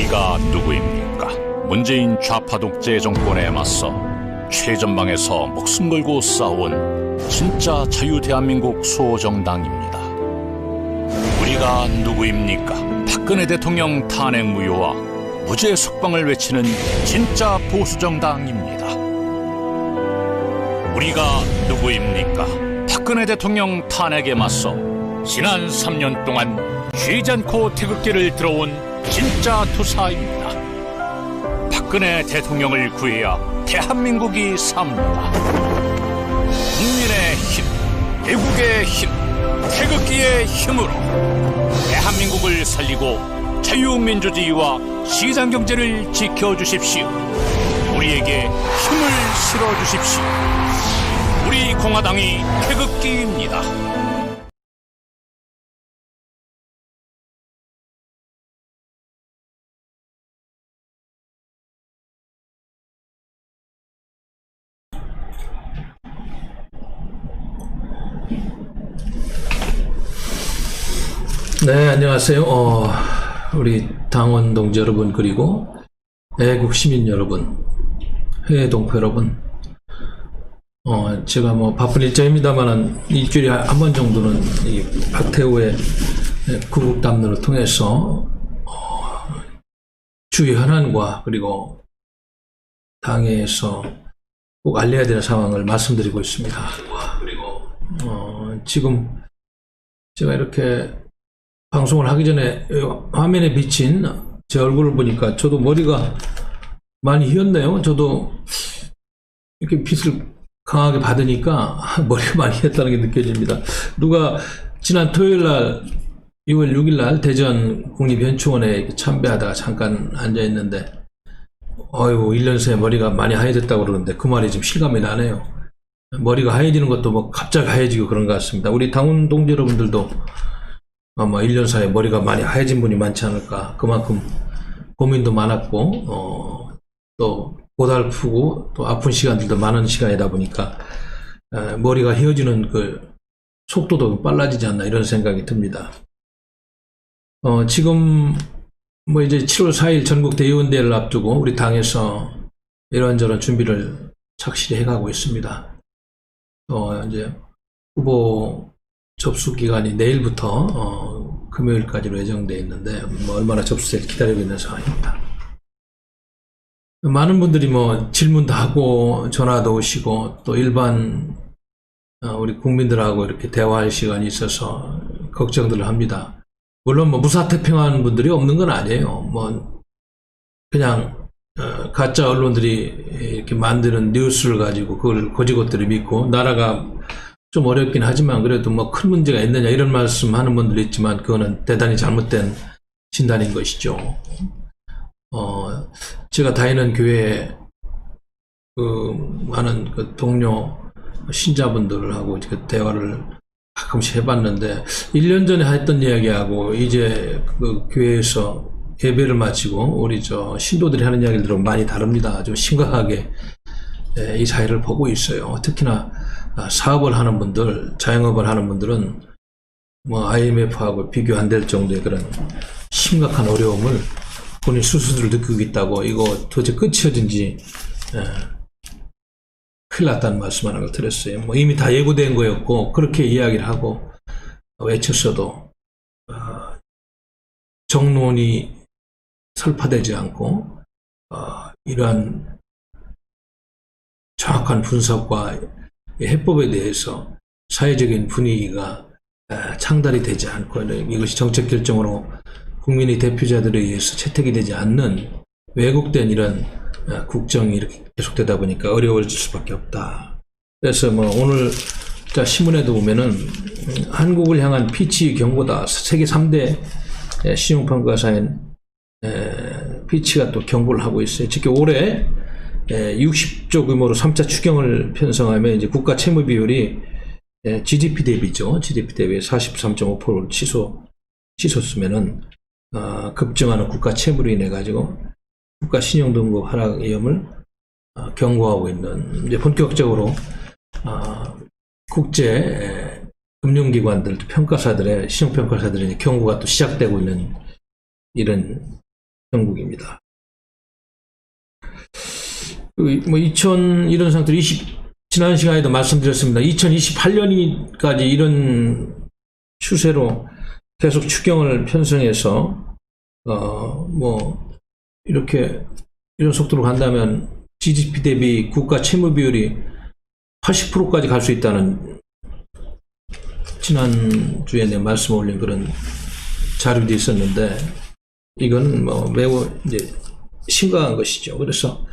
우리가 누구입니까? 문재인 좌파 독재 정권에 맞서 최전방에서 목숨 걸고 싸운 진짜 자유 대한민국 수호정당입니다. 우리가 누구입니까? 박근혜 대통령 탄핵 무효와 무죄 석방을 외치는 진짜 보수정당입니다. 우리가 누구입니까? 박근혜 대통령 탄핵에 맞서 지난 3년 동안 쉬지 않고 태극기를 들어온 진짜 투사입니다. 박근혜 대통령을 구해야 대한민국이 삽니다. 국민의 힘, 애국의 힘, 태극기의 힘으로 대한민국을 살리고 자유민주주의와 시장경제를 지켜주십시오. 우리에게 힘을 실어주십시오. 우리 공화당이 태극기입니다. 네, 안녕하세요. 우리 당원 동지 여러분, 그리고 애국 시민 여러분, 해외 동포 여러분, 제가 바쁜 일정입니다만은 일주일에 한 번 정도는 이 박태우의 구국 담론을 통해서 주의 현안과 그리고 당에서 꼭 알려야 되는 상황을 말씀드리고 있습니다. 그리고 지금 제가 이렇게 방송을 하기 전에 화면에 비친 제 얼굴을 보니까 저도 머리가 많이 휘었네요. 저도 이렇게 빛을 강하게 받으니까 머리가 많이 휘었다는 게 느껴집니다. 누가 지난 토요일날 6월 6일날 대전 국립현충원에 참배하다가 잠깐 앉아있는데 어이구 1년 새에 머리가 많이 하얘졌다고 그러는데 그 말이 좀 실감이 나네요. 머리가 하얘지는 것도 갑자기 하얘지고 그런 것 같습니다. 우리 당원 동지 여러분들도 아마 1년 사이에 머리가 많이 하얘진 분이 많지 않을까. 그만큼 고민도 많았고 또 고달프고 또 아픈 시간들도 많은 시간이다 보니까 머리가 휘어지는 그 속도도 빨라지지 않나 이런 생각이 듭니다. 지금 이제 7월 4일 전국 대의원대회를 앞두고 우리 당에서 이런저런 준비를 착실히 해가고 있습니다. 이제 후보 접수 기간이 내일부터 금요일까지로 예정되어 있는데 얼마나 접수될지 기다리고 있는 상황입니다. 많은 분들이 질문도 하고 전화도 오시고 또 일반 우리 국민들하고 이렇게 대화할 시간이 있어서 걱정들을 합니다. 물론 무사태평한 분들이 없는 건 아니에요. 그냥 가짜 언론들이 이렇게 만드는 뉴스를 가지고 그걸 고지것대로 믿고 나라가 좀 어렵긴 하지만 그래도 큰 문제가 있느냐 이런 말씀 하는 분들이 있지만 그거는 대단히 잘못된 진단인 것이죠. 제가 다니는 교회에 많은 동료 신자분들하고 이렇게 대화를 가끔씩 해봤는데 1년 전에 했던 이야기하고 이제 그 교회에서 예배를 마치고 우리 신도들이 하는 이야기를 들으면 많이 다릅니다. 좀 심각하게 이 사회를 보고 있어요. 특히나 사업을 하는 분들, 자영업을 하는 분들은 IMF하고 비교 안 될 정도의 그런 심각한 어려움을 본인 스스로 느끼고 있다고 이거 도대체 끝이어진지 큰일 났다는 말씀하는 걸 들었어요. 이미 다 예고된 거였고 그렇게 이야기를 하고 외쳤어도 정론이 설파되지 않고 이러한 정확한 분석과 해법에 대해서 사회적인 분위기가 창달이 되지 않고 이것이 정책 결정으로 국민의 대표자들에 의해서 채택이 되지 않는 왜곡된 이런 국정이 이렇게 계속되다 보니까 어려워질 수밖에 없다. 그래서 오늘 신문에도 보면은 한국을 향한 피치 경고다. 세계 3대 신용평가사인 피치가 또 경고를 하고 있어요. 특히 올해 60조 규모로 3차 추경을 편성하면 이제 국가 채무 비율이 GDP 대비죠. GDP 대비 43.5%를 치솟으면은 급증하는 국가 채무로 인해 가지고 국가 신용 등급 하락 위험을 경고하고 있는 이제 본격적으로 국제 금융기관들 평가사들의 신용평가사들의 경고가 또 시작되고 있는 이런 형국입니다. 이런 상태로 지난 시간에도 말씀드렸습니다. 2028년까지 이런 추세로 계속 추경을 편성해서 이렇게 이런 속도로 간다면 GDP 대비 국가 채무 비율이 80%까지 갈 수 있다는 지난주에 내 말씀 올린 그런 자료도 있었는데, 이건 매우 이제 심각한 것이죠. 그래서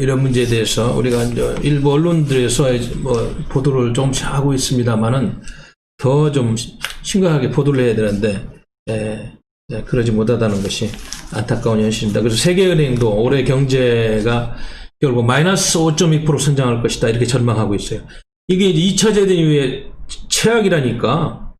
이런 문제에 대해서 우리가 이제 일부 언론들에서 보도를 조금씩 하고 있습니다만은 더 좀 심각하게 보도를 해야 되는데 그러지 못하다는 것이 안타까운 현실입니다. 그래서 세계은행도 올해 경제가 결국 마이너스 5.2% 성장할 것이다 이렇게 전망하고 있어요. 이게 이제 2차 재난 이후에 최악이라니까.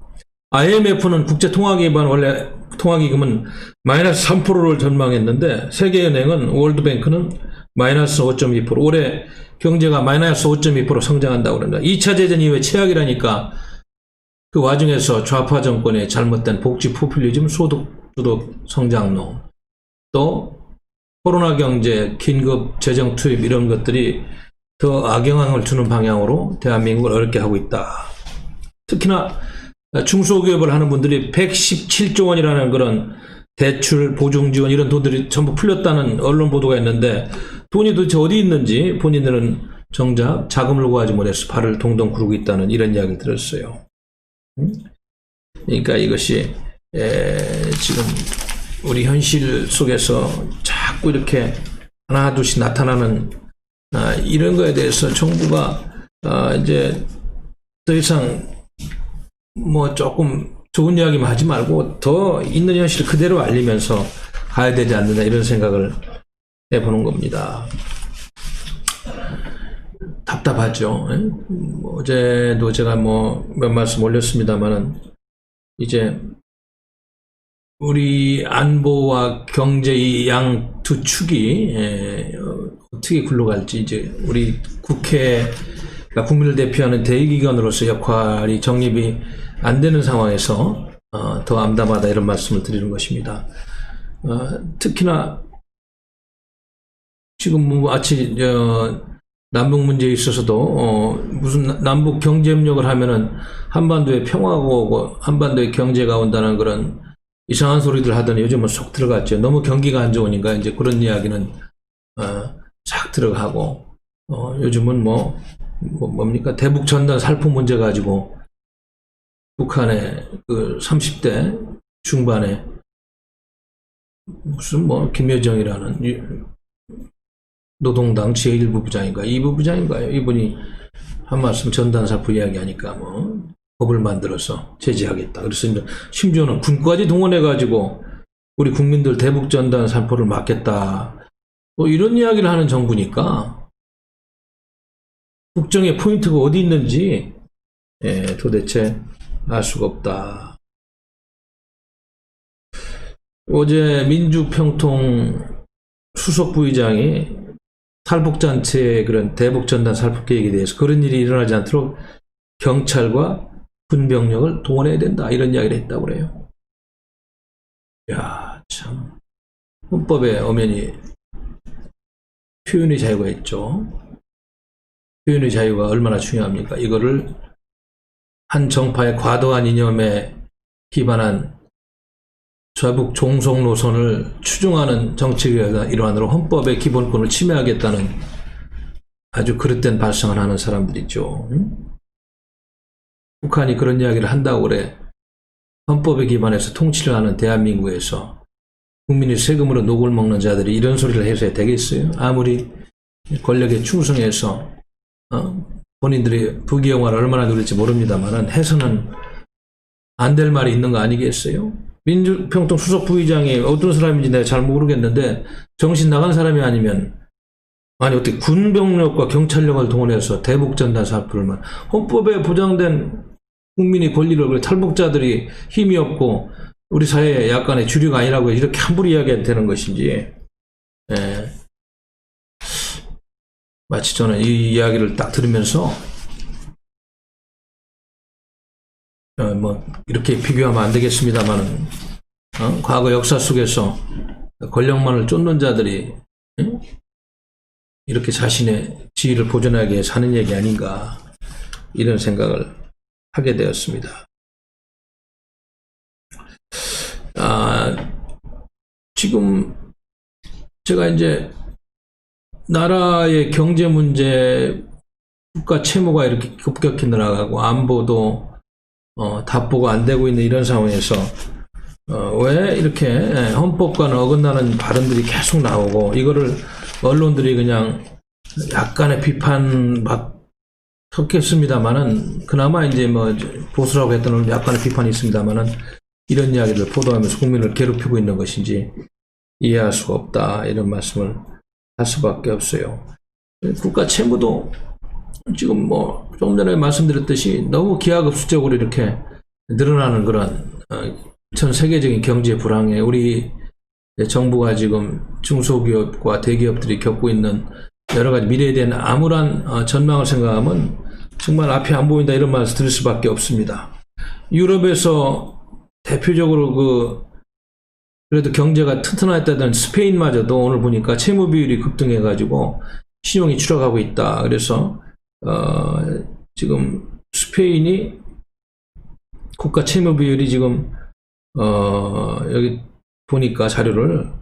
IMF는 국제통화기금은 원래 통화기금은 마이너스 3%를 전망했는데 세계은행은 월드뱅크는 마이너스 5.2%, 올해 경제가 마이너스 5.2% 성장한다고 그럽니다. 2차 재난 이후에 최악이라니까. 그 와중에서 좌파 정권의 잘못된 복지 포퓰리즘, 소득 주도 성장론, 또 코로나 경제, 긴급 재정 투입 이런 것들이 더 악영향을 주는 방향으로 대한민국을 어렵게 하고 있다. 특히나 중소기업을 하는 분들이 117조 원이라는 그런 대출, 보증 지원 이런 돈들이 전부 풀렸다는 언론 보도가 있는데, 돈이 도대체 어디 있는지 본인들은 정작 자금을 구하지 못해서 발을 동동 구르고 있다는 이런 이야기를 들었어요. 그러니까 이것이 지금 우리 현실 속에서 자꾸 이렇게 하나 둘씩 나타나는 이런 거에 대해서 정부가 이제 더 이상 조금 좋은 이야기만 하지 말고 더 있는 현실을 그대로 알리면서 가야 되지 않느냐 이런 생각을 해보는 겁니다. 답답하죠. 어제도 제가 몇 말씀 올렸습니다만은 이제 우리 안보와 경제 이 양 두 축이 어떻게 굴러갈지, 이제 우리 국회가 국민을 대표하는 대의기관으로서 역할이 정립이 안 되는 상황에서 더 암담하다 이런 말씀을 드리는 것입니다. 특히나 지금 마치 남북 문제에 있어서도 무슨 남북 경제협력을 하면은 한반도에 평화가 오고 한반도에 경제가 온다는 그런 이상한 소리들 하더니 요즘은 쏙 들어갔죠. 너무 경기가 안 좋으니까 이제 그런 이야기는 싹 들어가고, 요즘은 뭡니까 대북 전단 살포 문제 가지고 북한의 그 30대 중반에 무슨 김여정이라는 노동당 제1부 부장인가 2부 부장인가요? 이분이 한 말씀 전단 살포 이야기하니까 법을 만들어서 제재하겠다. 그래서 심지어는 군까지 동원해가지고 우리 국민들 대북 전단 살포를 막겠다. 이런 이야기를 하는 정부니까 국정의 포인트가 어디 있는지 도대체 알 수가 없다. 어제 민주평통 수석 부의장이 탈북단체의 그런 대북 전단 살포 계획에 대해서 그런 일이 일어나지 않도록 경찰과 군병력을 동원해야 된다 이런 이야기를 했다고 그래요. 야, 참 헌법에 엄연히 표현의 자유가 있죠. 표현의 자유가 얼마나 중요합니까? 이거를 한 정파의 과도한 이념에 기반한 좌북 종속 노선을 추종하는 정책의 일환으로 헌법의 기본권을 침해하겠다는 아주 그릇된 발상을 하는 사람들이죠. 북한이 그런 이야기를 한다고 그래. 헌법에 기반해서 통치를 하는 대한민국에서 국민의 세금으로 녹을 먹는 자들이 이런 소리를 해서 되겠어요? 아무리 권력에 충성해서 본인들이 부귀영화를 얼마나 누릴지 모릅니다만 해서는 안 될 말이 있는 거 아니겠어요? 민주평통 수석 부의장이 어떤 사람인지 내가 잘 모르겠는데 정신 나간 사람이 아니면 어떻게 군병력과 경찰력을 동원해서 대북전단 살포를 헌법에 보장된 국민의 권리를 탈북자들이 힘이 없고 우리 사회의 약간의 주류가 아니라고 이렇게 함부로 이야기해도 되는 것인지, 마치 저는 이 이야기를 딱 들으면서 이렇게 비교하면 안 되겠습니다만은 과거 역사 속에서 권력만을 쫓는 자들이 이렇게 자신의 지위를 보존하기 위해 사는 얘기 아닌가, 이런 생각을 하게 되었습니다. 지금 제가 이제 나라의 경제 문제, 국가 채무가 이렇게 급격히 늘어가고 안보도 답보가 안 되고 있는 이런 상황에서 왜 이렇게 헌법과는 어긋나는 발언들이 계속 나오고, 이거를 언론들이 그냥 약간의 비판 막 섞였습니다만은, 그나마 이제 뭐 보수라고 했던 약간의 비판이 있습니다만은, 이런 이야기를 보도하면서 국민을 괴롭히고 있는 것인지 이해할 수가 없다, 이런 말씀을 할 수밖에 없어요. 국가 채무도 지금 뭐 조금 전에 말씀드렸듯이 너무 기하급수적으로 이렇게 늘어나는 그런 전 세계적인 경제 불황에 우리 정부가 지금 중소기업과 대기업들이 겪고 있는 여러 가지 미래에 대한 암울한 전망을 생각하면 정말 앞이 안 보인다, 이런 말을 들을 수밖에 없습니다. 유럽에서 대표적으로 그래도 경제가 튼튼했다던 스페인마저도 오늘 보니까 채무 비율이 급등해가지고 신용이 추락하고 있다. 그래서 지금 스페인이 국가 채무 비율이 지금 여기 보니까 자료를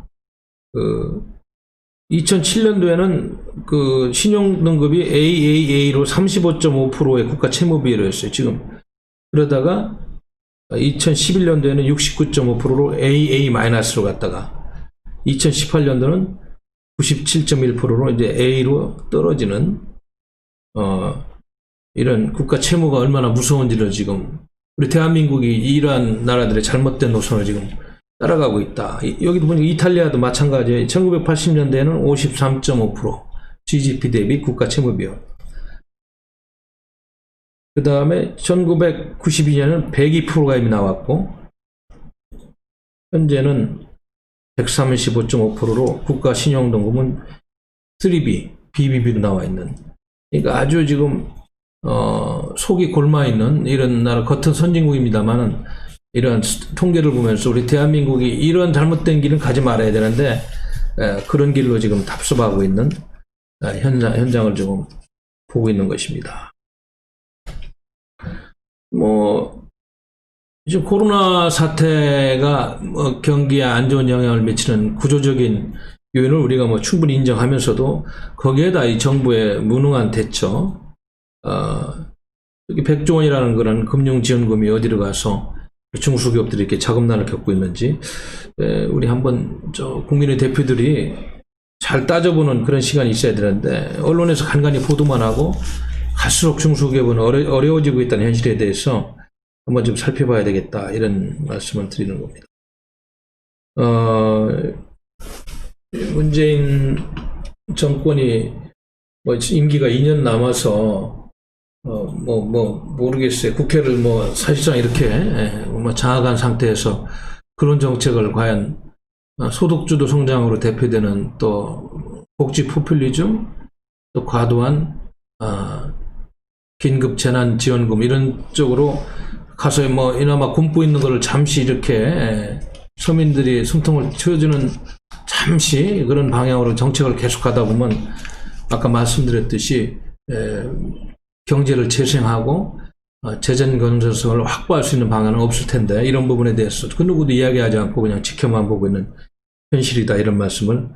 2007년도에는 그 신용 등급이 AAA로 35.5%의 국가 채무 비율이었어요. 지금 그러다가 2011년도에는 69.5%로 AA-로 갔다가 2018년도는 97.1%로 이제 A로 떨어지는 이런 국가 채무가 얼마나 무서운지를 지금 우리 대한민국이 이러한 나라들의 잘못된 노선을 지금 따라가고 있다. 여기도 보니까 이탈리아도 마찬가지예요. 1980년대에는 53.5% GDP 대비 국가 채무 비율. 그 다음에 1992년은 102%가 이미 나왔고, 현재는 135.5%로 국가 신용등급은 3B, BBB로 나와 있는. 그러니까 아주 지금 속이 골마 있는 이런 나라, 겉은 선진국입니다만은 이런 통계를 보면서 우리 대한민국이 이런 잘못된 길은 가지 말아야 되는데 그런 길로 지금 답습하고 있는 현장을 지금 보고 있는 것입니다. 뭐 지금 코로나 사태가 경기에 안 좋은 영향을 미치는 구조적인 요인을 우리가 뭐 충분히 인정하면서도 거기에다 이 정부의 무능한 대처, 여기 100조 원이라는 그런 금융지원금이 어디로 가서 중소기업들이 이렇게 자금난을 겪고 있는지 우리 한번 국민의 대표들이 잘 따져보는 그런 시간이 있어야 되는데, 언론에서 간간히 보도만 하고 갈수록 중소기업은 어려워지고 있다는 현실에 대해서 한번 좀 살펴봐야 되겠다, 이런 말씀을 드리는 겁니다. 문재인 정권이 뭐 임기가 2년 남아서 모르겠어요. 국회를 사실상 이렇게 장악한 상태에서 그런 정책을 과연 소득주도 성장으로 대표되는 또 복지 포퓰리즘, 또 과도한 긴급 재난 지원금 이런 쪽으로 가서 이나마 굶고 있는 거를 잠시 이렇게 서민들이 숨통을 틔워주는 잠시 그런 방향으로 정책을 계속하다 보면 아까 말씀드렸듯이 경제를 재생하고 재정 건전성을 확보할 수 있는 방안은 없을 텐데, 이런 부분에 대해서 그 누구도 이야기하지 않고 그냥 지켜만 보고 있는 현실이다, 이런 말씀을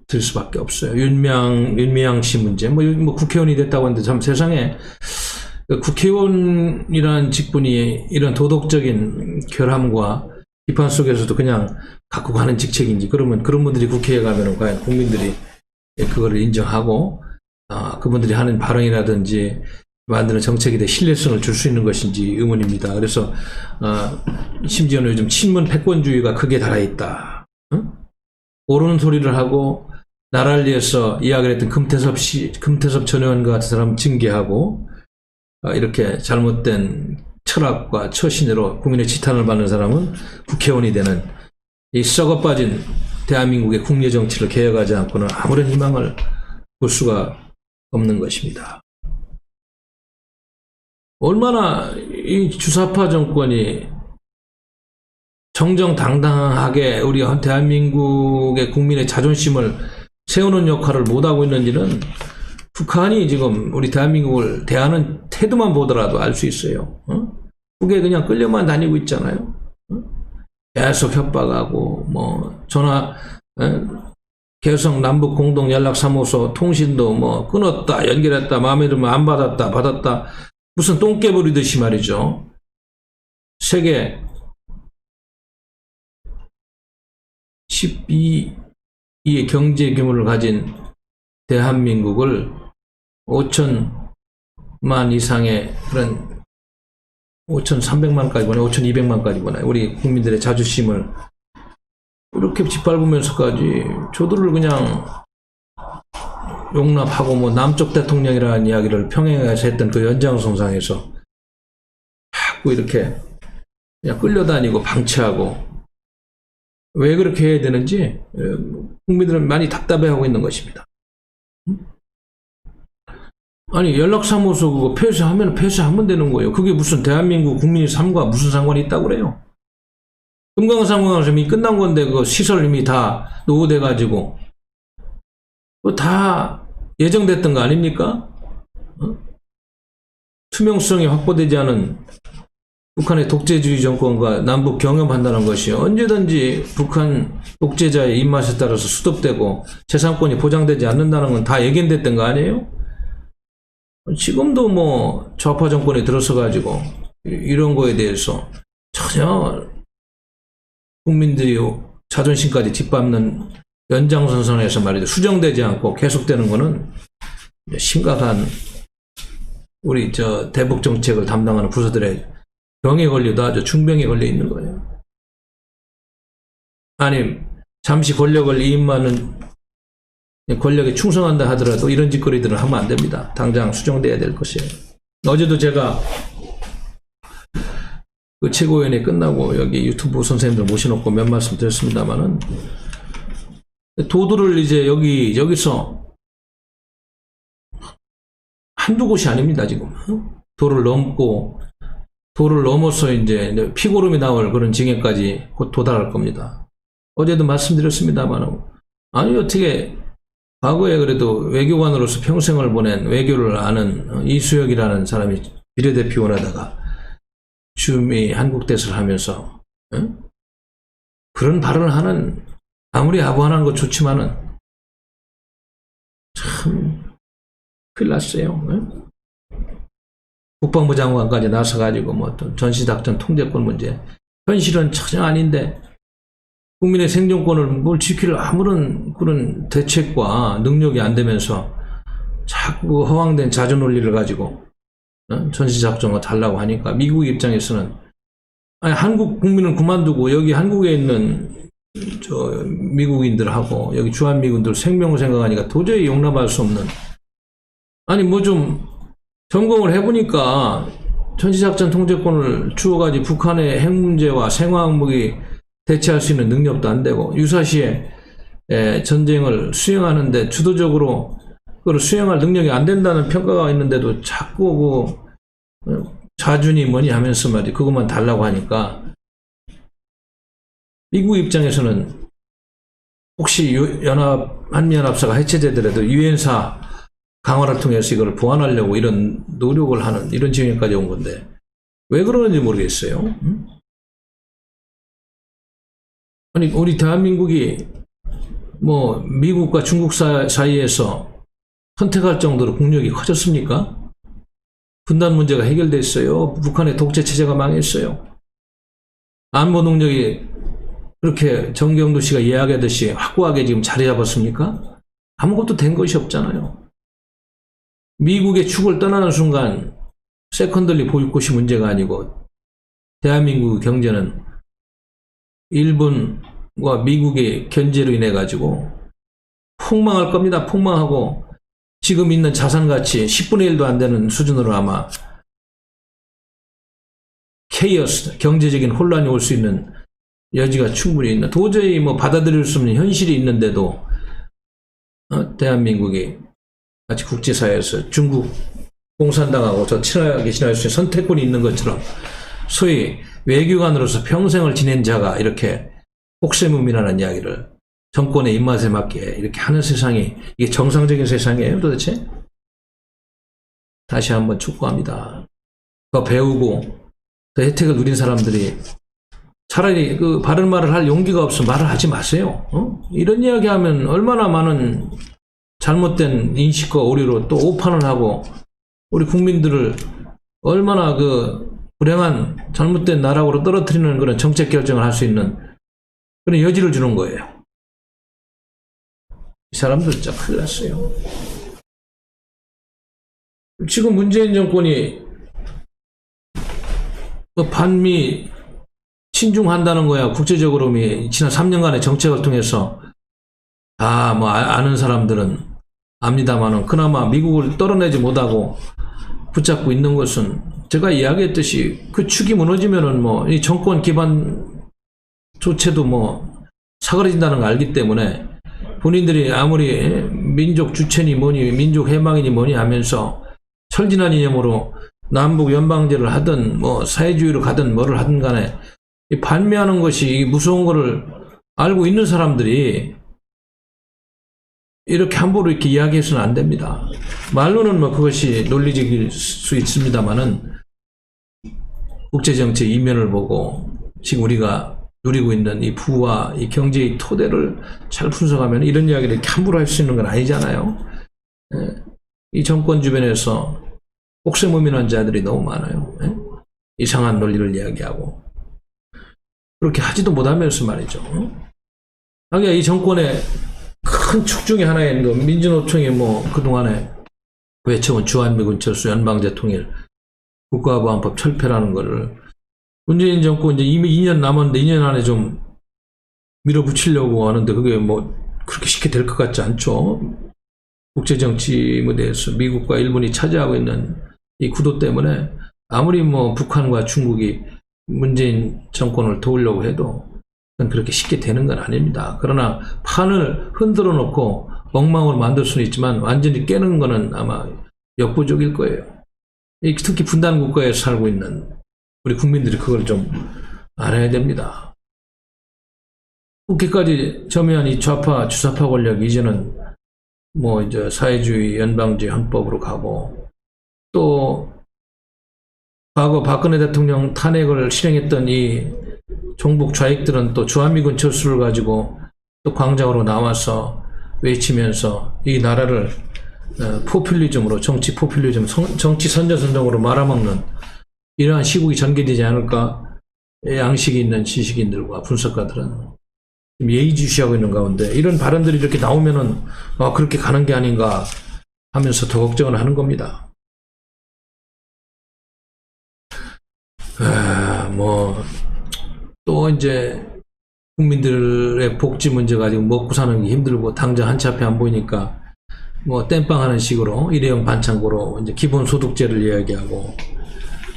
드릴 수밖에 없어요. 윤미향 씨 문제, 국회의원이 됐다고 하는데 참 세상에 국회의원이라는 직분이 이런 도덕적인 결함과 비판 속에서도 그냥 갖고 가는 직책인지, 그러면 그런 분들이 국회에 가면 과연 국민들이 그거를 인정하고 그분들이 하는 발언이라든지 만드는 정책에 대해 신뢰성을 줄 수 있는 것인지 의문입니다. 그래서 심지어는 요즘 친문 패권주의가 극에 달해있다. 옳은 소리를 하고 나라를 위해서 이야기를 했던 금태섭 전 의원과 같은 사람 징계하고 이렇게 잘못된 철학과 처신으로 국민의 지탄을 받는 사람은 국회의원이 되는 이 썩어빠진 대한민국의 국내 정치를 개혁하지 않고는 아무런 희망을 볼 수가 없는 것입니다. 얼마나 이 주사파 정권이 정정당당하게 우리 대한민국의 국민의 자존심을 세우는 역할을 못하고 있는지는 북한이 지금 우리 대한민국을 대하는 태도만 보더라도 알 수 있어요. 북에 그냥 끌려만 다니고 있잖아요. 계속 협박하고 뭐 전화 개성 남북 공동 연락사무소 통신도 뭐 끊었다, 연결했다, 마음에 들면 안 받았다, 받았다, 무슨 똥개 부리듯이 말이죠. 세계 12위의 경제 규모를 가진 대한민국을 5천만 이상의 그런 5,300만까지 보내, 5,200만까지 보내. 우리 국민들의 자존심을 이렇게 짓밟으면서까지 저들을 그냥 용납하고 뭐 남쪽 대통령이라는 이야기를 평양에서 했던 그 연장선상에서 자꾸 이렇게 그냥 끌려다니고 방치하고 왜 그렇게 해야 되는지 국민들은 많이 답답해하고 있는 것입니다. 아니 연락사무소 그거 폐쇄하면 폐쇄하면 되는 거예요. 그게 무슨 대한민국 국민의 삶과 무슨 상관이 있다고 그래요? 금강산공항에서 이미 끝난 건데 그 시설 이미 다 노후돼 가지고 다 예정됐던 거 아닙니까? 투명성이 확보되지 않은 북한의 독재주의 정권과 남북 경협한다는 것이 언제든지 북한 독재자의 입맛에 따라서 수습되고 재산권이 보장되지 않는다는 건 다 예견됐던 거 아니에요? 지금도 뭐 좌파 정권이 들어서 가지고 이런 거에 대해서 전혀 국민들이 자존심까지 짓밟는 연장선상에서 말이죠. 수정되지 않고 계속되는 거는 심각한 우리 대북 정책을 담당하는 부서들의 병에 걸려도 아주 중병에 걸려 있는 거예요. 아니 잠시 권력을 이임하는 권력에 충성한다 하더라도 이런 짓거리들을 하면 안 됩니다. 당장 수정돼야 될 것이에요. 어제도 제가 그 최고위원회 끝나고 여기 유튜브 선생님들 모셔놓고 몇 말씀 드렸습니다만은 도도를 이제 여기서 한두 곳이 아닙니다, 지금. 도를 넘어서 이제 피고름이 나올 그런 징해까지 곧 도달할 겁니다. 어제도 말씀드렸습니다만, 아니, 어떻게, 과거에 그래도 외교관으로서 평생을 보낸 외교를 아는 이수혁이라는 사람이 비례대표원에다가 주미 한국 대사를 하면서, 그런 발언을 하는, 아무리 아부하는 것 좋지만은, 참, 큰일 났어요. 국방부 장관까지 나서가지고 뭐 또 전시작전 통제권 문제 현실은 전혀 아닌데 국민의 생존권을 뭘 지킬 아무런 그런 대책과 능력이 안 되면서 자꾸 허황된 자주 논리를 가지고 전시작전을 달라고 하니까 미국 입장에서는 아니 한국 국민을 그만두고 여기 한국에 있는 미국인들하고 여기 주한미군들 생명을 생각하니까 도저히 용납할 수 없는 아니 뭐 좀 점검을 해보니까 전시작전 통제권을 주어가지고 북한의 핵 문제와 생화학무기 대체할 수 있는 능력도 안 되고 유사시에 전쟁을 수행하는데 주도적으로 그걸 수행할 능력이 안 된다는 평가가 있는데도 자꾸 그 자준이 뭐니 하면서 말이 그것만 달라고 하니까 미국 입장에서는 혹시 한미연합사가 해체되더라도 유엔사 강화를 통해서 이걸 보완하려고 이런 노력을 하는 이런 지경까지 온 건데 왜 그러는지 모르겠어요. 아니 우리 대한민국이 뭐 미국과 중국 사이에서 선택할 정도로 국력이 커졌습니까? 분단 문제가 해결됐어요. 북한의 독재 체제가 망했어요. 안보 능력이 그렇게 정경도 씨가 이야기하듯이 확고하게 지금 자리 잡았습니까? 아무것도 된 것이 없잖아요. 미국의 축을 떠나는 순간 세컨더리 보이콧이 문제가 아니고 대한민국 경제는 일본과 미국의 견제로 인해 가지고 폭망할 겁니다. 폭망하고 지금 있는 자산가치 10분의 1도 안 되는 수준으로 아마 케이어스, 경제적인 혼란이 올 수 있는 여지가 충분히 있나. 도저히 뭐 받아들일 수 없는 현실이 있는데도 대한민국이 마치 국제사회에서 중국 공산당하고 저 친하게 지낼 수 있는 선택권이 있는 것처럼 소위 외교관으로서 평생을 지낸 자가 이렇게 혹세무민이라는 이야기를 정권의 입맛에 맞게 이렇게 하는 세상이 이게 정상적인 세상이에요 도대체? 다시 한번 촉구합니다. 더 배우고 더 혜택을 누린 사람들이 차라리 그 바른 말을 할 용기가 없어 말을 하지 마세요. 이런 이야기 하면 얼마나 많은 잘못된 인식과 오류로 또 오판을 하고 우리 국민들을 얼마나 그 불행한 잘못된 나락으로 떨어뜨리는 그런 정책 결정을 할 수 있는 그런 여지를 주는 거예요. 이 사람들 진짜 큰일 났어요. 지금 문재인 정권이 반미 친중한다는 거야. 국제적으로 지난 3년간의 정책을 통해서 아는 사람들은 압니다만은 그나마 미국을 떨어내지 못하고 붙잡고 있는 것은 제가 이야기했듯이 그 축이 무너지면은 이 정권 기반 조체도 사그러진다는 걸 알기 때문에 본인들이 아무리 민족 주체니 뭐니 민족 해방이니 뭐니 하면서 철진한 이념으로 남북 연방제를 하든 사회주의로 가든 뭐를 하든 간에 이 반미하는 것이 무서운 거를 알고 있는 사람들이 이렇게 함부로 이렇게 이야기해서는 안 됩니다. 말로는 그것이 논리적일 수 있습니다만은 국제정책 이면을 보고 지금 우리가 누리고 있는 이 부와 이 경제의 토대를 잘 분석하면 이런 이야기를 이렇게 함부로 할 수 있는 건 아니잖아요. 이 정권 주변에서 혹세무민한 자들이 너무 많아요. 이상한 논리를 이야기하고 그렇게 하지도 못하면서 말이죠. 하기야 이 정권의 큰 축 중에 하나인 그 민주노총이 그동안에 외쳐온 주한미군 철수 연방제 통일 국가보안법 철폐라는 거를 문재인 정권 이제 이미 2년 남았는데 2년 안에 좀 밀어붙이려고 하는데 그게 그렇게 쉽게 될 것 같지 않죠. 국제정치 무대에서 미국과 일본이 차지하고 있는 이 구도 때문에 아무리 북한과 중국이 문재인 정권을 도우려고 해도 그건 그렇게 쉽게 되는 건 아닙니다. 그러나 판을 흔들어 놓고 엉망으로 만들 수는 있지만 완전히 깨는 거는 아마 역부족일 거예요. 특히 분단 국가에 살고 있는 우리 국민들이 그걸 좀 알아야 됩니다. 국회까지 점유한 이 좌파 주사파 권력이 이제는 이제 사회주의 연방제 헌법으로 가고 또 과거 박근혜 대통령 탄핵을 실행했던 이 종북 좌익들은 또 주한미군 철수를 가지고 또 광장으로 나와서 외치면서 이 나라를 포퓰리즘으로 정치 포퓰리즘 정치 선전선동으로 말아먹는 이러한 시국이 전개되지 않을까 양식이 있는 지식인들과 분석가들은 예의주시하고 있는 가운데 이런 발언들이 이렇게 나오면은 그렇게 가는 게 아닌가 하면서 더 걱정을 하는 겁니다. 또 이제 국민들의 복지 문제 가지고 먹고 사는 게 힘들고 당장 한치 앞에 안 보이니까 땜빵하는 식으로 일회용 반창고로 이제 기본소득제를 이야기하고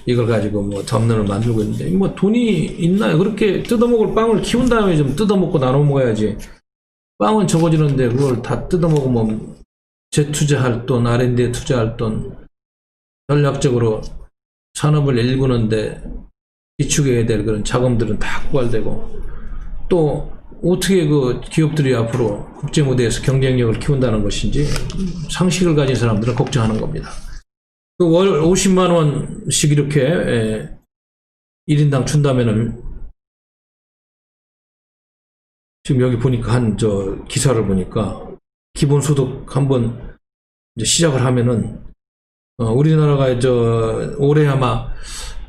이걸 가지고 덤론을 만들고 있는데 돈이 있나요? 그렇게 뜯어먹을 빵을 키운 다음에 좀 뜯어먹고 나눠 먹어야지. 빵은 적어지는데 그걸 다 뜯어먹으면 재투자할 돈, R&D에 투자할 돈, 전략적으로 산업을 일구는데 비축해야 될 그런 자금들은 다 고갈되고 또 어떻게 그 기업들이 앞으로 국제 무대에서 경쟁력을 키운다는 것인지 상식을 가진 사람들은 걱정하는 겁니다. 그 월 50만 원씩 이렇게 1인당 준다면은 지금 여기 보니까 기사를 보니까 기본소득 한번 이제 시작을 하면은 우리나라가 올해 아마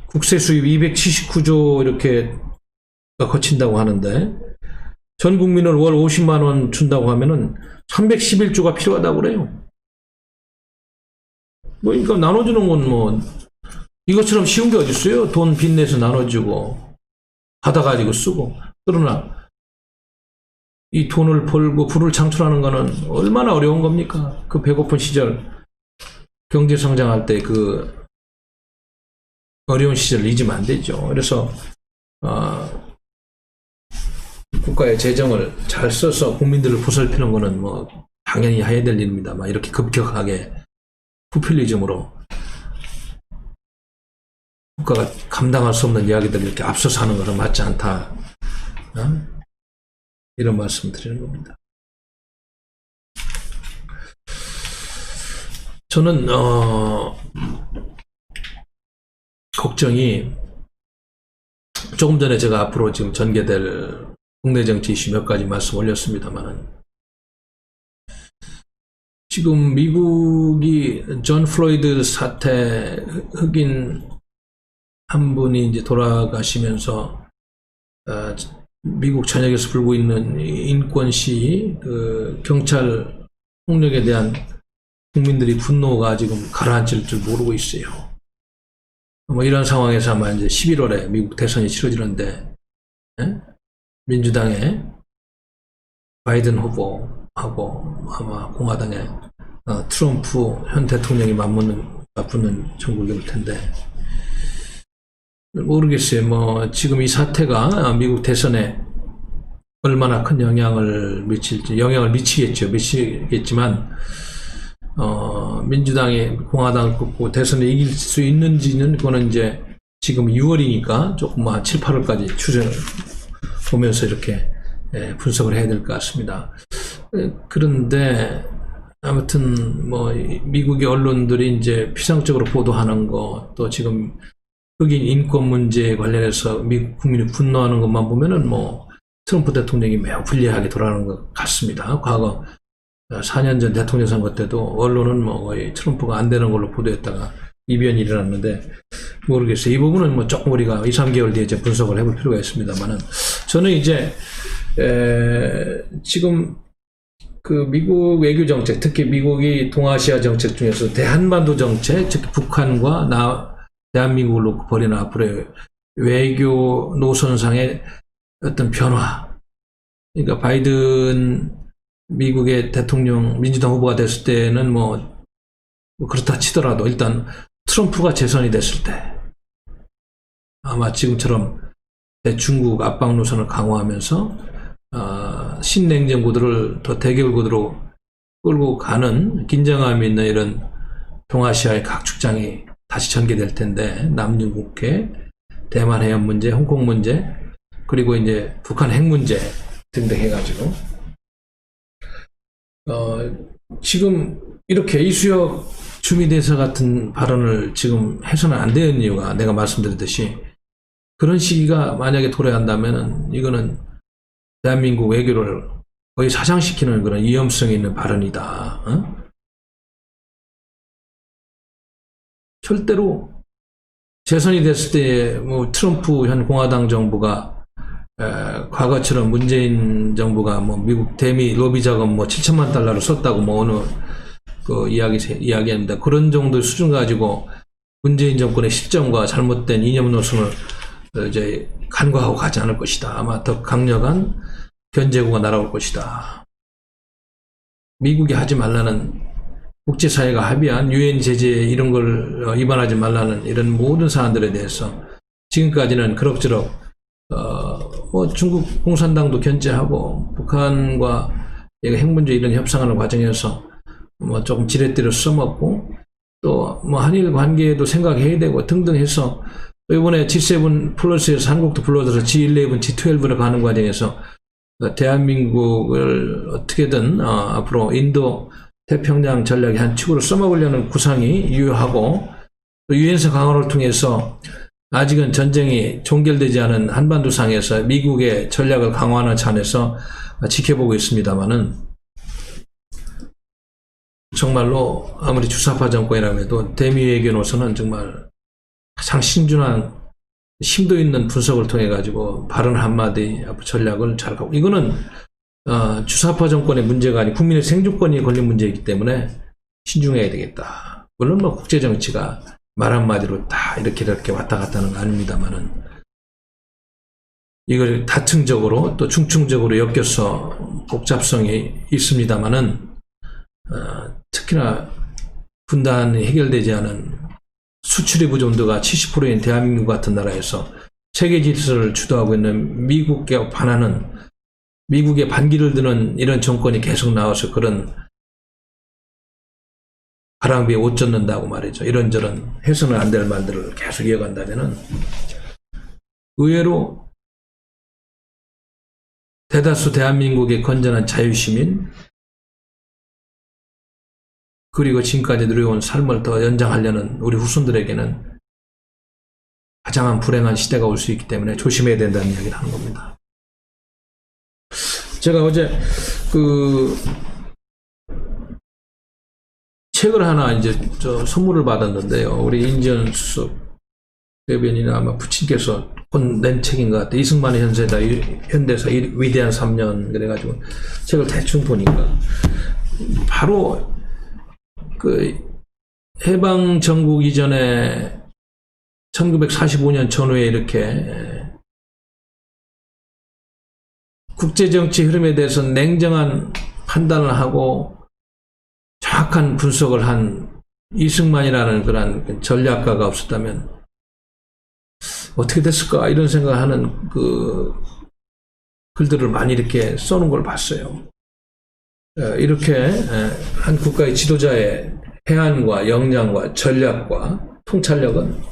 국세 수입 279조 이렇게 거친다고 하는데 전 국민을 월 50만 원 준다고 하면은 311조가 필요하다고 그래요. 그러니까 나눠주는 건 이것처럼 쉬운 게 어딨어요? 돈 빚내서 나눠주고 받아가지고 쓰고. 그러나 이 돈을 벌고 부를 창출하는 거는 얼마나 어려운 겁니까? 그 배고픈 시절 경제 성장할 때 그 어려운 시절 잊으면 안 되죠. 그래서 국가의 재정을 잘 써서 국민들을 보살피는 거는 당연히 해야 될 일입니다. 이렇게 급격하게 포퓰리즘으로 국가가 감당할 수 없는 이야기들을 이렇게 앞서서 하는 것은 맞지 않다. 이런 말씀 드리는 겁니다. 저는 걱정이 조금 전에 제가 앞으로 지금 전개될 국내 정치 이슈 몇 가지 말씀 올렸습니다만은 지금 미국이 존 플로이드 사태 흑인 한 분이 이제 돌아가시면서 미국 전역에서 불고 있는 인권 시위, 경찰 폭력에 대한 국민들이 분노가 지금 가라앉을 줄 모르고 있어요. 뭐 이런 상황에서 아마 이제 11월에 미국 대선이 치러지는데 민주당의 바이든 후보하고 아마 공화당의 트럼프 현 대통령이 맞붙는 정국일 텐데 모르겠어요. 뭐 지금 이 사태가 미국 대선에 얼마나 큰 영향을 미칠지 미치겠지만 민주당이 공화당을 꺾고 대선에 이길 수 있는지는 그거는 이제 지금 6월이니까 조금 한 7, 8월까지 추정을 보면서 이렇게 분석을 해야 될 것 같습니다. 그런데 아무튼 뭐 미국의 언론들이 이제 피상적으로 보도하는 거 또 지금 흑인 인권 문제에 관련해서 미국 국민이 분노하는 것만 보면은 뭐 트럼프 대통령이 매우 불리하게 돌아가는 것 같습니다. 과거 4년 전 대통령 선거 때도 언론은 뭐 거의 트럼프가 안 되는 걸로 보도했다가 이변이 일어났는데 모르겠어요. 이 부분은 뭐 조금 우리가 2, 3개월 뒤에 이제 분석을 해볼 필요가 있습니다만은 저는 이제 지금 그 미국 외교 정책, 특히 미국이 동아시아 정책 중에서 대한반도 정책, 즉 북한과 대한민국을 놓고 벌이는 앞으로의 외교 노선상의 어떤 변화. 그러니까 바이든 미국의 대통령 민주당 후보가 됐을 때는 뭐 그렇다 치더라도 일단 트럼프가 재선이 됐을 때 아마 지금처럼 대중국 압박 노선을 강화하면서 신냉전 구도를 더 대결 구도로 끌고 가는 긴장감이 있는 이런 동아시아의 각 축장이 다시 전개될 텐데 남중국해, 대만 해협 문제, 홍콩 문제, 그리고 이제 북한 핵 문제 등등 해가지고 지금 이렇게 이수혁 주미대사 같은 발언을 지금 해서는 안 되는 이유가 내가 말씀드렸듯이 그런 시기가 만약에 도래한다면은 이거는 대한민국 외교를 거의 사장시키는 그런 위험성이 있는 발언이다. 절대로 재선이 됐을 때 뭐 트럼프 현 공화당 정부가 과거처럼 문재인 정부가 뭐 미국 대미 로비 자금 뭐 7천만 달러를 썼다고 뭐 어느 그 이야기합니다. 그런 정도 수준 가지고 문재인 정권의 실정과 잘못된 이념 노선을 이제 간과하고 가지 않을 것이다. 아마 더 강력한 견제구가 날아올 것이다. 미국이 하지 말라는 국제사회가 합의한 유엔 제재 이런 걸 위반하지 말라는 이런 모든 사안들에 대해서 지금까지는 그럭저럭 뭐 중국 공산당도 견제하고 북한과 핵 문제 이런 협상하는 과정에서 뭐 조금 지렛대로 써먹고 또 뭐 한일 관계에도 생각해야 되고 등등 해서 또 이번에 G7 플러스에서 한국도 불러들어서 G11, G12로 가는 과정에서 대한민국을 어떻게든 앞으로 인도 태평양 전략의 한 축으로 써먹으려는 구상이 유효하고 또 유엔사 강화를 통해서 아직은 전쟁이 종결되지 않은 한반도상에서 미국의 전략을 강화하는 차원에서 지켜보고 있습니다만은 정말로 아무리 주사파 정권이라고 해도 대미 외교 노선은 정말 가장 신중한 심도 있는 분석을 통해 가지고 발언 한마디 전략을 잘 가고 이거는 주사파 정권의 문제가 아니고 국민의 생존권이 걸린 문제이기 때문에 신중해야 되겠다. 물론 뭐 국제정치가 말 한마디로 다 이렇게 왔다 갔다 하는 거 아닙니다만은 이걸 다층적으로 또 중층적으로 엮여서 복잡성이 있습니다만은 특히나 분단이 해결되지 않은 수출의 부정도가 70%인 대한민국 같은 나라에서 세계 질서를 주도하고 있는 미국에 반하는 미국의 반기를 드는 이런 정권이 계속 나와서 그런 가랑비에 옷 젖는다고 말이죠. 이런저런 해서는 안 될 말들을 계속 이어간다면은 의외로 대다수 대한민국의 건전한 자유시민 그리고 지금까지 누려온 삶을 더 연장하려는 우리 후손들에게는 가장 불행한 시대가 올 수 있기 때문에 조심해야 된다는 이야기를 하는 겁니다. 제가 어제 책을 하나 이제 선물을 받았는데요. 우리 인지연 수석 대변인이나 아마 부친께서 낸 책인 것 같아요. 이승만의 현대사 위대한 3년 그래가지고 책을 대충 보니까 바로 해방 전국 이전에 1945년 전후에 이렇게 국제정치 흐름에 대해서 냉정한 판단을 하고 정확한 분석을 한 이승만이라는 그런 전략가가 없었다면 어떻게 됐을까 이런 생각하는 글들을 많이 이렇게 써놓은 걸 봤어요. 이렇게 한 국가의 지도자의 해안과 역량과 전략과 통찰력은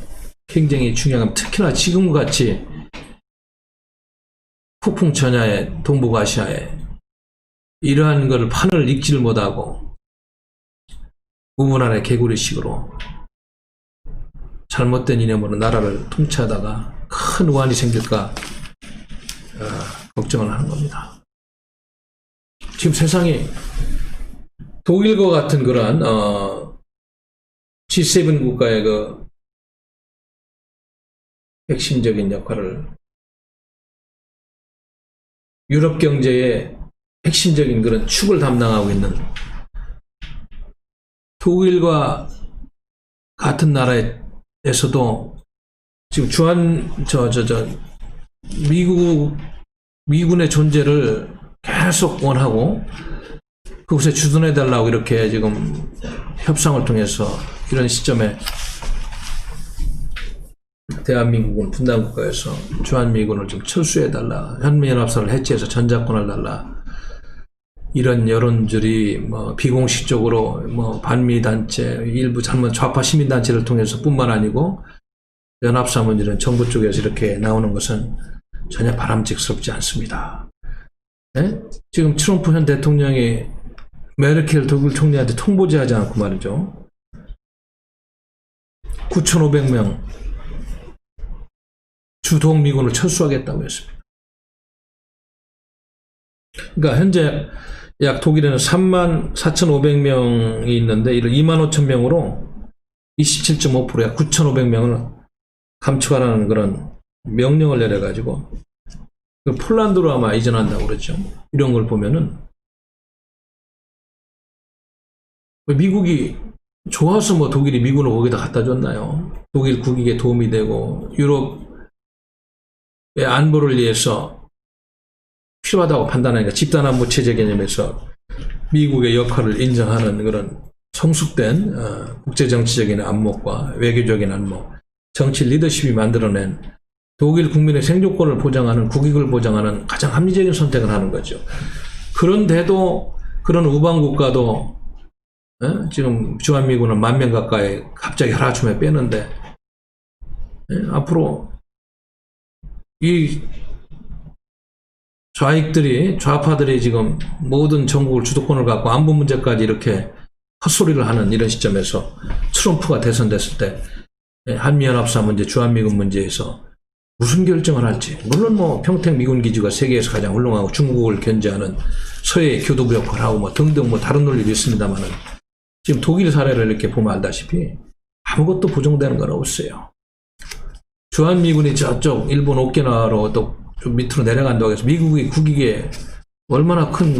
굉장히 중요한, 특히나 지금과 같이 폭풍 전야의 동북아시아에 이러한 것을 판을 읽지를 못하고 우분한의 개구리식으로 잘못된 이념으로 나라를 통치하다가 큰 우환이 생길까 걱정을 하는 겁니다. 지금 세상이 독일과 같은 그러한 G7 국가의 핵심적인 역할을, 유럽 경제의 핵심적인 그런 축을 담당하고 있는 독일과 같은 나라에서도 지금 미군의 존재를 계속 원하고 그곳에 주둔해달라고 이렇게 지금 협상을 통해서 이런 시점에 대한민국은 분단국가에서 주한미군을 좀 철수해달라, 한미연합사를 해체해서 전작권을 달라, 이런 여론들이 비공식적으로 반미단체, 일부 좌파 시민단체를 통해서 뿐만 아니고 연합사 문제는 정부 쪽에서 이렇게 나오는 것은 전혀 바람직스럽지 않습니다. 네? 지금 트럼프 현 대통령이 메르켈 독일 총리한테 통보제하지 않고 말이죠. 9,500명 주동미군을 철수하겠다고 했습니다. 그러니까 현재 약 독일에는 34,500명이 있는데 이를 25,000명으로 27.5% 약 9,500명을 감축하라는 그런 명령을 내려가지고 폴란드로 아마 이전한다고 그러죠. 이런 걸 보면은 미국이 좋아서 독일이 미군을 거기다 갖다 줬나요? 독일 국익에 도움이 되고 유럽의 안보를 위해서 필요하다고 판단하니까 집단안보 체제 개념에서 미국의 역할을 인정하는 그런 성숙된 국제정치적인 안목과 외교적인 안목, 정치 리더십이 만들어낸 독일 국민의 생존권을 보장하는, 국익을 보장하는 가장 합리적인 선택을 하는 거죠. 그런데도 그런 우방국가도 지금 주한미군은 10,000명 가까이 갑자기 하루아침에 빼는데 앞으로 이 좌파들이 지금 모든 전국을 주도권을 갖고 안보 문제까지 이렇게 헛소리를 하는 이런 시점에서 트럼프가 대선됐을 때 한미연합사 문제, 주한미군 문제에서 무슨 결정을 할지, 물론 평택 미군 기지가 세계에서 가장 훌륭하고 중국을 견제하는 서해의 교두부 역할을 하고 등등 다른 논리도 있습니다만은 지금 독일 사례를 이렇게 보면 알다시피 아무것도 보정되는 건 없어요. 주한미군이 저쪽 일본 오키나와로 또 좀 밑으로 내려간다고 해서 미국의 국익에 얼마나 큰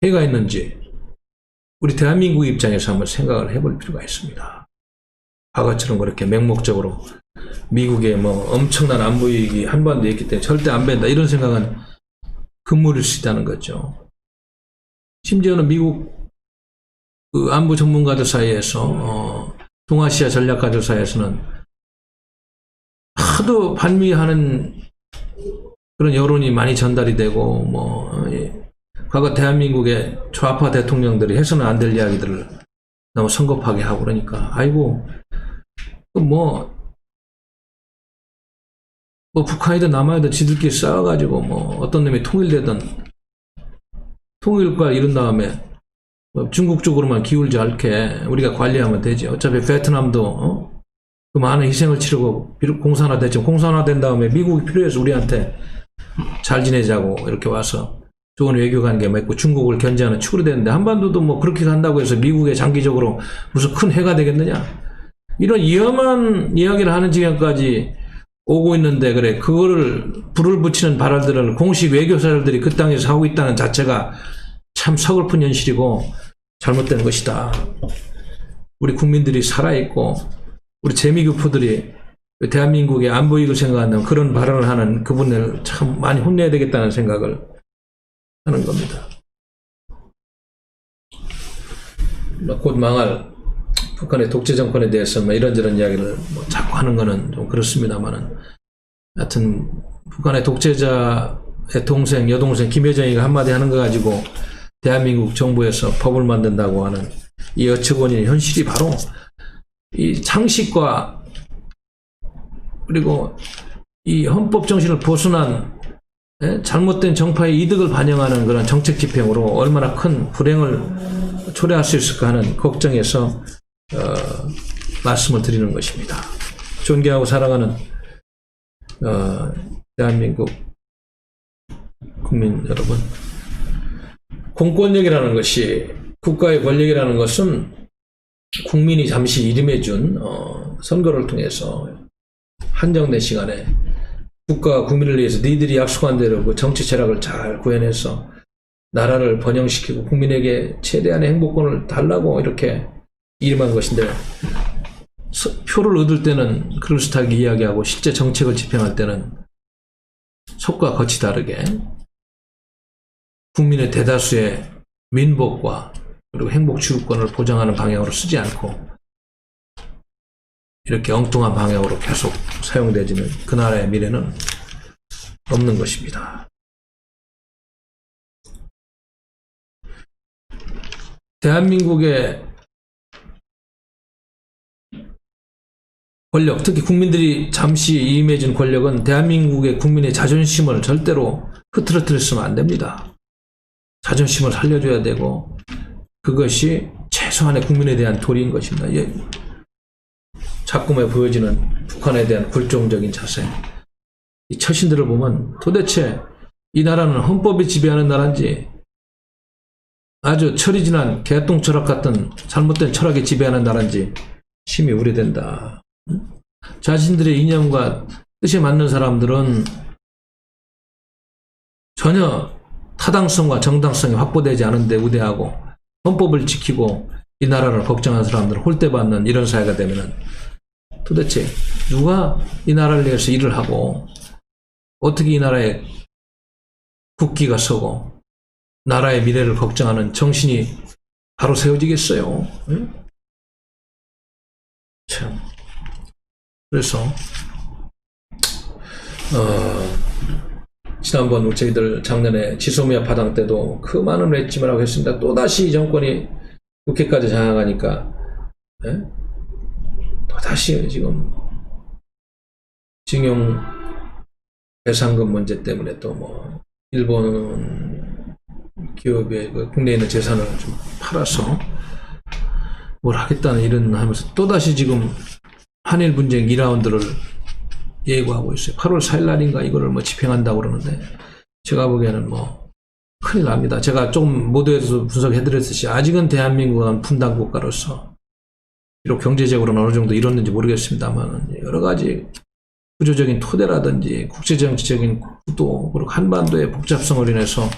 해가 있는지 우리 대한민국 입장에서 한번 생각을 해볼 필요가 있습니다. 과거처럼 그렇게 맹목적으로 미국의 엄청난 안보 이익이 한반도에 있기 때문에 절대 안 뺀다 이런 생각은 금물일 수 있다는 거죠. 심지어는 미국 안보 전문가들 사이에서 동아시아 전략가들 사이에서는 하도 반미하는 그런 여론이 많이 전달이 되고 과거 대한민국의 좌파 대통령들이 해서는 안 될 이야기들을 너무 성급하게 하고 그러니까 아이고 뭐 북한이든 남한이든 지들끼리 싸워가지고 뭐 어떤 놈이 통일되든 통일과 이룬 다음에 중국 쪽으로만 기울지 않게 우리가 관리하면 되지. 어차피 베트남도 그 많은 희생을 치르고 비록 공산화됐지만 공산화된 다음에 미국이 필요해서 우리한테 잘 지내자고 이렇게 와서 좋은 외교관계 맺고 중국을 견제하는 축으로 됐는데 한반도도 뭐 그렇게 간다고 해서 미국에 장기적으로 무슨 큰 해가 되겠느냐. 이런 위험한 이야기를 하는 지경까지 오고 있는데 그래 그거를 불을 붙이는 발언들을 공식 외교사들이 그 땅에서 하고 있다는 자체가 참 서글픈 현실이고 잘못된 것이다. 우리 국민들이 살아있고 우리 재미교포들이 대한민국의 안보 이익을 생각하는 그런 발언을 하는 그분을 참 많이 혼내야 되겠다는 생각을 하는 겁니다. 곧 망할 북한의 독재 정권에 대해서 이런저런 이야기를 자꾸 하는 거는 좀 그렇습니다만은 하여튼 북한의 독재자의 동생, 여동생 김여정이가 한마디 하는 거 가지고 대한민국 정부에서 법을 만든다고 하는 이 어처구니 현실이 바로 이 상식과 그리고 이 헌법 정신을 벗어난 잘못된 정파의 이득을 반영하는 그런 정책 집행으로 얼마나 큰 불행을 초래할 수 있을까 하는 걱정에서 말씀을 드리는 것입니다. 존경하고 사랑하는 대한민국 국민 여러분, 공권력이라는 것이 국가의 권력이라는 것은 국민이 잠시 이름해준 선거를 통해서 한정된 시간에 국가와 국민을 위해서 니들이 약속한 대로 그 정치 철학을 잘 구현해서 나라를 번영시키고 국민에게 최대한의 행복권을 달라고 이렇게 이름한 것인데 표를 얻을 때는 그럴듯하게 이야기하고 실제 정책을 집행할 때는 속과 겉이 다르게 국민의 대다수의 민복과 그리고 행복 추구권을 보장하는 방향으로 쓰지 않고 이렇게 엉뚱한 방향으로 계속 사용되지는 그 나라의 미래는 없는 것입니다. 대한민국의 권력, 특히 국민들이 잠시 임해진 권력은 대한민국의 국민의 자존심을 절대로 흐트러뜨렸으면 안 됩니다. 자존심을 살려줘야 되고 그것이 최소한의 국민에 대한 도리인 것입니다. 작품에 보여지는 북한에 대한 굴종적인 자세, 이 처신들을 보면 도대체 이 나라는 헌법이 지배하는 나라인지 아주 철이 지난 개똥 철학 같은 잘못된 철학이 지배하는 나라인지 심히 우려된다. 자신들의 이념과 뜻에 맞는 사람들은 전혀 타당성과 정당성이 확보되지 않은데 우대하고 헌법을 지키고 이 나라를 걱정하는 사람들을 홀대받는 이런 사회가 되면은 도대체 누가 이 나라를 위해서 일을 하고 어떻게 이 나라의 국기가 서고 나라의 미래를 걱정하는 정신이 바로 세워지겠어요. 참. 그래서 지난번 저희들 작년에 지소미아 파당 때도 그 많은 외침을 하고 했습니다. 또다시 이 정권이 국회까지 장악하니까 또다시 지금 징용 배상금 문제 때문에 또 뭐 일본 기업의 그 국내에 있는 재산을 좀 팔아서 뭘 하겠다는 이런 하면서 또다시 지금 한일 분쟁 2라운드를 예고하고 있어요. 8월 4일 날인가 이거를 뭐 집행한다고 그러는데 제가 보기에는 뭐 큰일 납니다. 제가 조금 모두에서 분석해드렸듯이 아직은 대한민국은 분단 국가로서 비록 경제적으로는 어느 정도 이뤘는지 모르겠습니다만 여러 가지 구조적인 토대라든지 국제정치적인 구도 그리고 한반도의 복잡성을 인해서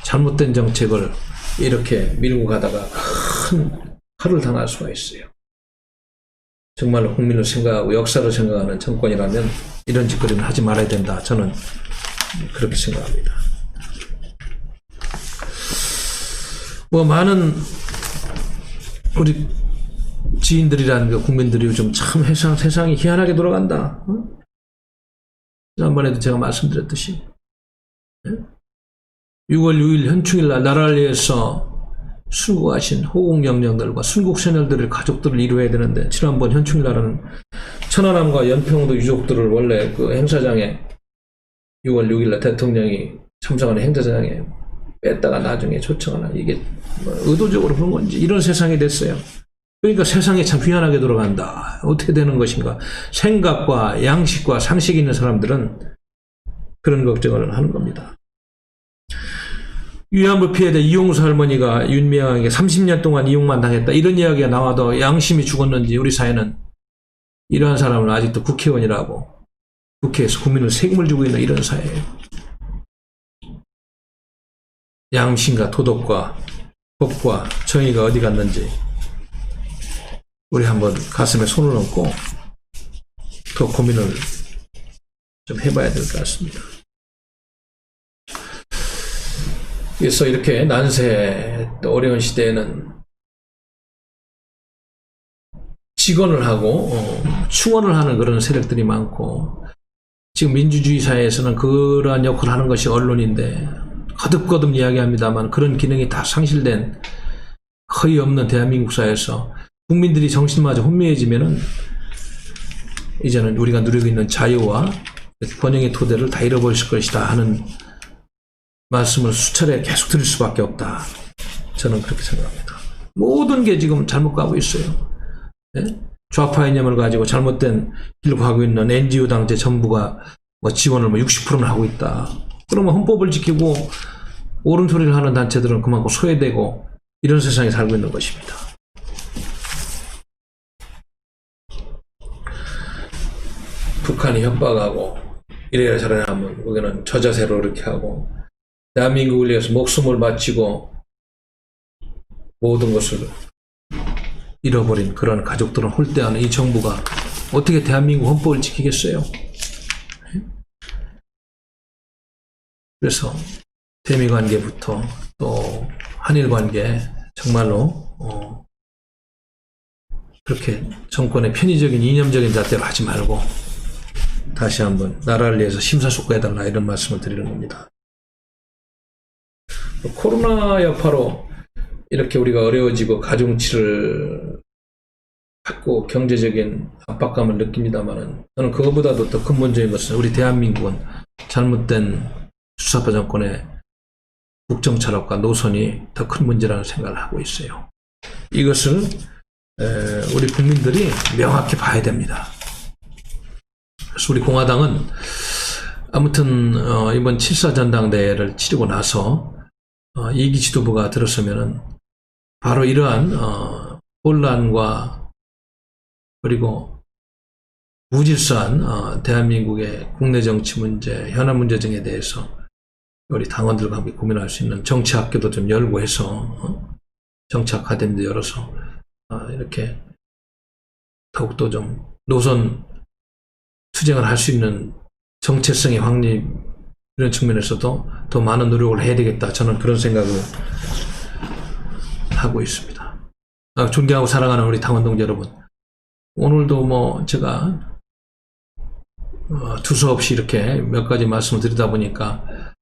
잘못된 정책을 이렇게 밀고 가다가 큰 칼을 당할 수가 있어요. 정말로 국민을 생각하고 역사를 생각하는 정권이라면 이런 짓거리는 하지 말아야 된다. 저는 그렇게 생각합니다. 뭐 많은 우리 지인들이라는 그 국민들이 요즘 참 세상이 희한하게 돌아간다. 지난번에도 제가 말씀드렸듯이 6월 6일 현충일날 나라를 위해서 순국하신 호국영령들과 순국세녀들의 가족들을 이루어야 되는데, 지난번 현충일날은 천안함과 연평도 유족들을 원래 그 행사장에 6월 6일날 대통령이 참석하는 행사장에 뺐다가 나중에 초청하나, 이게 뭐 의도적으로 그런 건지 이런 세상이 됐어요. 그러니까 세상이 참 희한하게 돌아간다. 어떻게 되는 것인가. 생각과 양식과 상식이 있는 사람들은 그런 걱정을 하는 겁니다. 위안부 피해자 이용수 할머니가 윤미향에게 30년 동안 이용만 당했다, 이런 이야기가 나와도 양심이 죽었는지 우리 사회는 이러한 사람은 아직도 국회의원이라고 국회에서 국민을 세금을 주고 있는 이런 사회예요. 양심과 도덕과 법과 정의가 어디 갔는지 우리 한번 가슴에 손을 얹고 더 고민을 좀 해봐야 될 것 같습니다. 그래서 이렇게 난세 어려운 시대에는 직언을 하고 충언을 하는 그런 세력들이 많고, 지금 민주주의 사회에서는 그러한 역할을 하는 것이 언론인데 거듭거듭 이야기합니다만 그런 기능이 다 상실된 거의 없는 대한민국 사회에서 국민들이 정신마저 혼미해지면은 이제는 우리가 누리고 있는 자유와 번영의 토대를 다 잃어버릴 것이다 하는 말씀을 수차례 계속 드릴 수밖에 없다. 저는 그렇게 생각합니다. 모든 게 지금 잘못 가고 있어요. 네? 좌파 이념을 가지고 잘못된 길로 가고 있는 NGO 당제 전부가 뭐 지원을 60%는 하고 있다. 그러면 헌법을 지키고 옳은 소리를 하는 단체들은 그만큼 소외되고 이런 세상에 살고 있는 것입니다. 북한이 협박하고 이래야 저래야 하면 거기는 저자세로 이렇게 하고, 대한민국을 위해서 목숨을 바치고 모든 것을 잃어버린 그런 가족들은 홀대하는 이 정부가 어떻게 대한민국 헌법을 지키겠어요? 그래서 대미 관계부터 또 한일 관계 정말로 그렇게 정권의 편의적인 이념적인 잣대로 하지 말고 다시 한번 나라를 위해서 심사숙고해달라, 이런 말씀을 드리는 겁니다. 코로나 여파로 이렇게 우리가 어려워지고 가중치를 받고 경제적인 압박감을 느낍니다만, 저는 그것보다도 더 근본적인 것은 우리 대한민국은 잘못된 수사파 정권의 국정 철학과 노선이 더 큰 문제라는 생각을 하고 있어요. 이것을 우리 국민들이 명확히 봐야 됩니다. 그래서 우리 공화당은 아무튼 이번 7.4 전당대회를 치르고 나서 2기 지도부가 들었으면은 바로 이러한 혼란과 그리고 무질서한 대한민국의 국내 정치 문제, 현안 문제 등에 대해서 우리 당원들과 함께 고민할 수 있는 정치학교도 좀 열고 해서 정치 아카데미도 열어서 이렇게 더욱더 좀 노선 투쟁을 할 수 있는 정체성의 확립, 이런 측면에서도 더 많은 노력을 해야 되겠다, 저는 그런 생각을 하고 있습니다. 존경하고 사랑하는 우리 당원 동지 여러분, 오늘도 뭐 제가 두서없이 이렇게 몇 가지 말씀을 드리다 보니까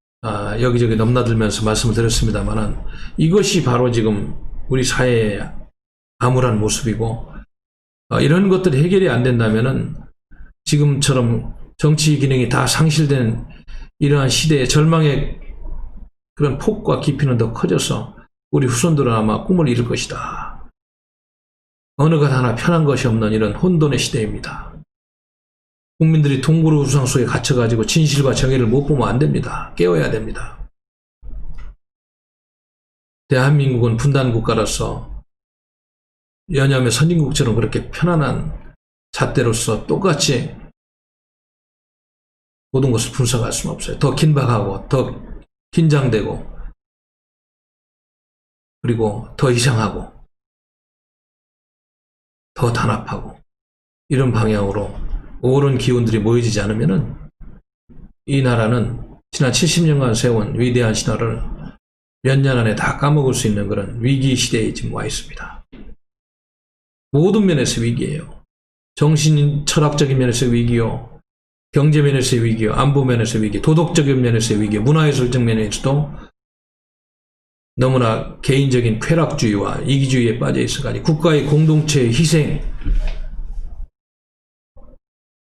여기저기 넘나들면서 말씀을 드렸습니다만은, 이것이 바로 지금 우리 사회의 암울한 모습이고, 이런 것들이 해결이 안 된다면은 지금처럼 정치 기능이 다 상실된 이러한 시대의 절망의 그런 폭과 깊이는 더 커져서 우리 후손들은 아마 꿈을 이룰 것이다. 어느 것 하나 편한 것이 없는 이런 혼돈의 시대입니다. 국민들이 동굴의 우상 속에 갇혀가지고 진실과 정의를 못 보면 안 됩니다. 깨워야 됩니다. 대한민국은 분단 국가로서 연염의 선진국처럼 그렇게 편안한 잣대로서 똑같이 모든 것을 분석할 수는 없어요. 더 긴박하고 더 긴장되고 그리고 더 이상하고 더 단합하고 이런 방향으로 옳은 기운들이 모여지지 않으면은 이 나라는 지난 70년간 세운 위대한 신화를 몇 년 안에 다 까먹을 수 있는 그런 위기 시대에 지금 와 있습니다. 모든 면에서 위기예요. 정신 철학적인 면에서 위기요, 경제 면에서의 위기요, 안보 면에서의 위기, 도덕적인 면에서의 위기, 문화예술적 면에서도 너무나 개인적인 쾌락주의와 이기주의에 빠져 있어가지고 국가의 공동체의 희생,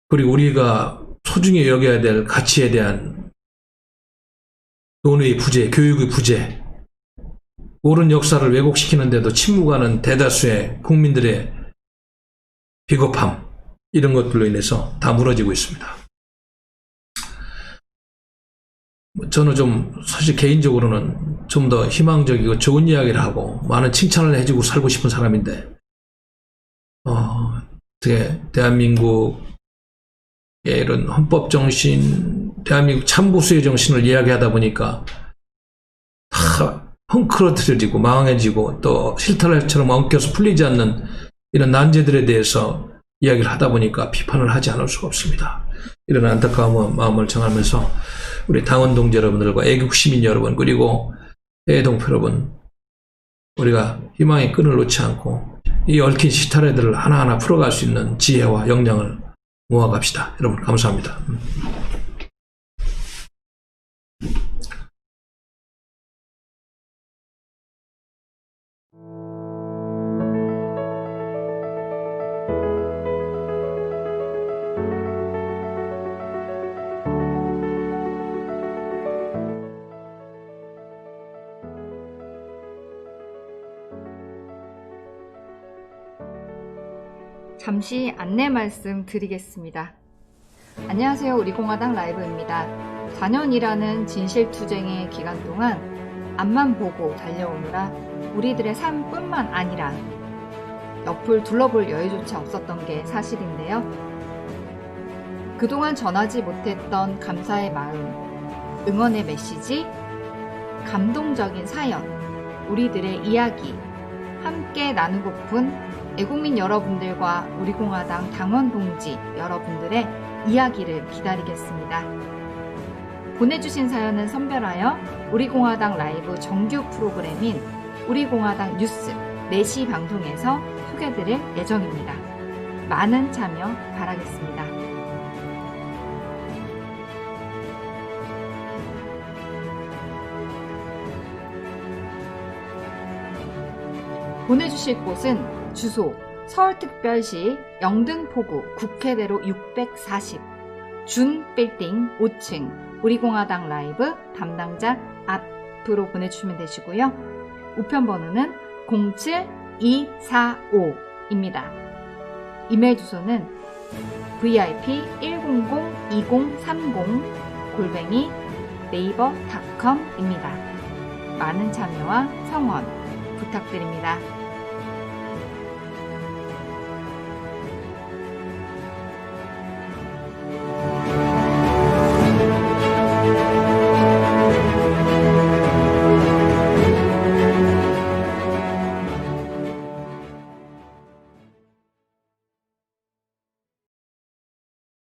그리고 우리가 소중히 여겨야 될 가치에 대한 논의의 부재, 교육의 부재, 옳은 역사를 왜곡시키는데도 침묵하는 대다수의 국민들의 비겁함, 이런 것들로 인해서 다 무너지고 있습니다. 저는 좀 사실 개인적으로는 좀 더 희망적이고 좋은 이야기를 하고 많은 칭찬을 해주고 살고 싶은 사람인데 어떻게 대한민국의 이런 헌법 정신, 대한민국 참보수의 정신을 이야기하다 보니까 다 헝클어뜨려지고 망해지고 또 실타래처럼 엉켜서 풀리지 않는 이런 난제들에 대해서 이야기를 하다 보니까 비판을 하지 않을 수가 없습니다. 이런 안타까운 마음을 정하면서 우리 당원 동지 여러분들과 애국 시민 여러분, 그리고 애동표 여러분, 우리가 희망의 끈을 놓지 않고 이 얽힌 실타래들을 하나하나 풀어갈 수 있는 지혜와 역량을 모아갑시다. 여러분 감사합니다. 잠시 안내 말씀 드리겠습니다. 안녕하세요. 우리공화당 라이브입니다. 4년이라는 진실투쟁의 기간 동안 앞만 보고 달려오느라 우리들의 삶뿐만 아니라 옆을 둘러볼 여유조차 없었던 게 사실인데요. 그동안 전하지 못했던 감사의 마음, 응원의 메시지, 감동적인 사연, 우리들의 이야기 함께 나누고픈 애국민 여러분들과 우리공화당 당원 동지 여러분들의 이야기를 기다리겠습니다. 보내주신 사연은 선별하여 우리공화당 라이브 정규 프로그램인 우리공화당 뉴스 4시 방송에서 소개드릴 예정입니다. 많은 참여 바라겠습니다. 보내주실 곳은 주소 서울특별시 영등포구 국회대로 640 준빌딩 5층 우리공화당 라이브 담당자 앞으로 보내주시면 되시고요. 우편번호는 07245입니다. 이메일 주소는 vip1002030@naver.com입니다. 많은 참여와 성원 부탁드립니다.